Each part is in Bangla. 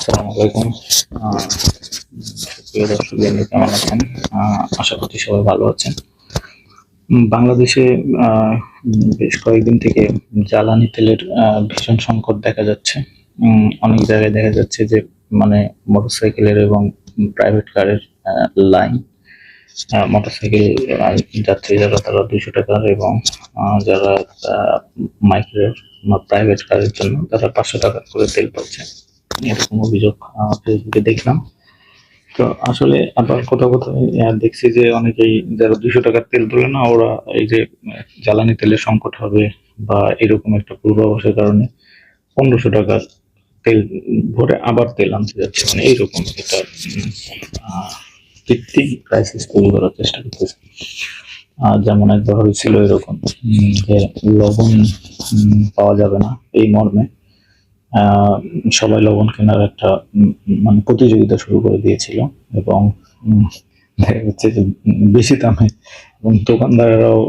আসসালামু আলাইকুম। আহ, প্রিয় দর্শক বৃন্দ, কেমন আছেন? আশা করছি সবাই ভালো আছেন। বাংলাদেশে বেশ কয়েকদিন থেকে জ্বালানি তেলের ভীষণ সংকট দেখা যাচ্ছে। অনেক জায়গায় দেখা যাচ্ছে যে মানে মোটরসাইকেলের এবং প্রাইভেট কারের লাইন, মোটরসাইকেল যাত্রী যারা তারা 200 টাকার, এবং যারা মাইক্রো বা প্রাইভেট কারের জন্য তারা 500 টাকা করে তেল পাচ্ছে। এরকম অভিযোগ ফেসবুকে দেখলাম। তো আসলে আবার কোথাও কোথাও দেখছি যে অনেকেই যারা 200 টাকার তেল তোলে না, ওরা এই যে জ্বালানি তেলের সংকট হবে বা এরকম একটা পূর্বাভাসের কারণে 1500 টাকার তেল ভরে আবার তেল আনতে যাচ্ছে, মানে এইরকম একটা কৃত্রিম ক্রাইসিস তৈরি করার চেষ্টা করতেছে। যেমন একবার হয়েছিল এরকম, যে লবণ পাওয়া যাবে না এই মর্মে আহ, সবাই লবণ কেনার একটা মানে প্রতিযোগিতা শুরু করে দিয়েছিল, এবং দেখা যাচ্ছে যে বেশি দামে, এবং দোকানদারেরাও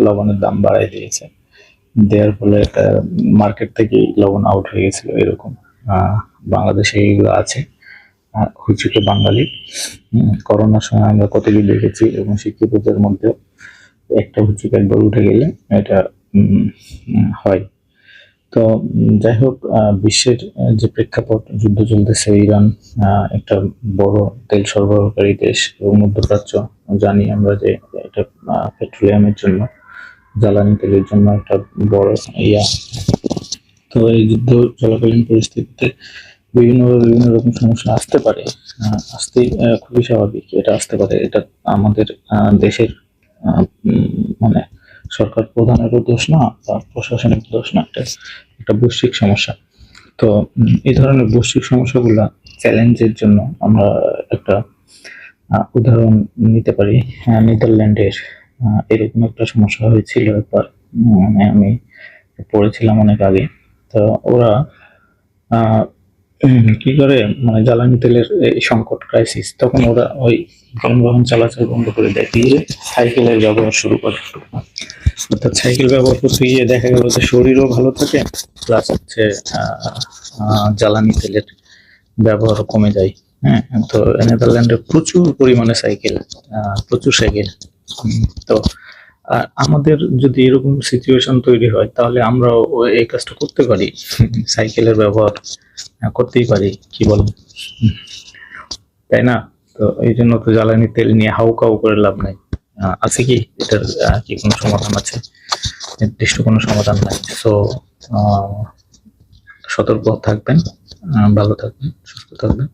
লবণের দাম বাড়াই দিয়েছে। দেওয়ার ফলে মার্কেট থেকে লবণ আউট হয়ে গেছিল এরকম। বাংলাদেশে এইগুলো আছে। হুচুকে বাঙালি। করোনার সময় আমরা কতগুলো দেখেছি, এবং শিক্ষিতদের মধ্যে একটা হুচুক একবার উঠে গেলে এটা হয়। তো যাই হোক, বিশ্বের যে প্রেক্ষাপট, যুদ্ধ চলতেছে, ইরান একটা বড় তেল সরবরাহকারী দেশ, এবং মধ্যপ্রাচ্য জানি আমরা যে এটা পেট্রোলিয়ামের জন্য, জ্বালানি তেলের জন্য একটা বড় ইয়া। তো এই যুদ্ধ চলাকালীন পরিস্থিতিতে বিভিন্ন রকম সমস্যা আসতে পারে। আসতে খুবই স্বাভাবিক, এটা আসতে পারে। এটা আমাদের দেশের মানে সরকার প্রধানেরও দোষ না, বা প্রশাসনিক দোষ না, এটা একটা বৈশ্বিক সমস্যা। তো এই ধরনের বৈশ্বিক সমস্যাগুলা চ্যালেঞ্জের জন্য আমরা একটা উদাহরণ নিতে পারি। নেদারল্যান্ডের এরকম একটা সমস্যা হয়েছিল একবার। মানে আমি পড়েছিলাম অনেক আগে। তো ওরা কি করে, মানে জ্বালানি তেলের এই সংকট ক্রাইসিস, তখন ওরা ওই যানবাহন চলাচল বন্ধ করে দেয়, দিয়ে সাইকেলের ব্যবহার শুরু করে। অর্থাৎ সাইকেল ব্যবহার করতে গিয়ে দেখা গেল যে শরীরও ভালো থাকে, প্লাস হচ্ছে জ্বালানি তেলের ব্যবহারও কমে যায়। হ্যাঁ, তো নেদারল্যান্ডে প্রচুর পরিমাণে সাইকেল, প্রচুর সাইকেল। তো আমাদের যদি এরকম সিচুয়েশন তৈরি হয়, তাহলে আমরাও এই কাজটা করতে পারি। সাইকেলের ব্যবহার করতেই পারি, কি বলেন? তাই না? তো এই জন্য তো জ্বালানি তেল নিয়ে হাউকাউ করে লাভ নাই। আছে কি এটার কি কোনো সমাধান আছে? নির্দিষ্ট কোনো সমাধান নাই। সো সতর্ক থাকবেন, ভালো থাকবেন, সুস্থ থাকবেন।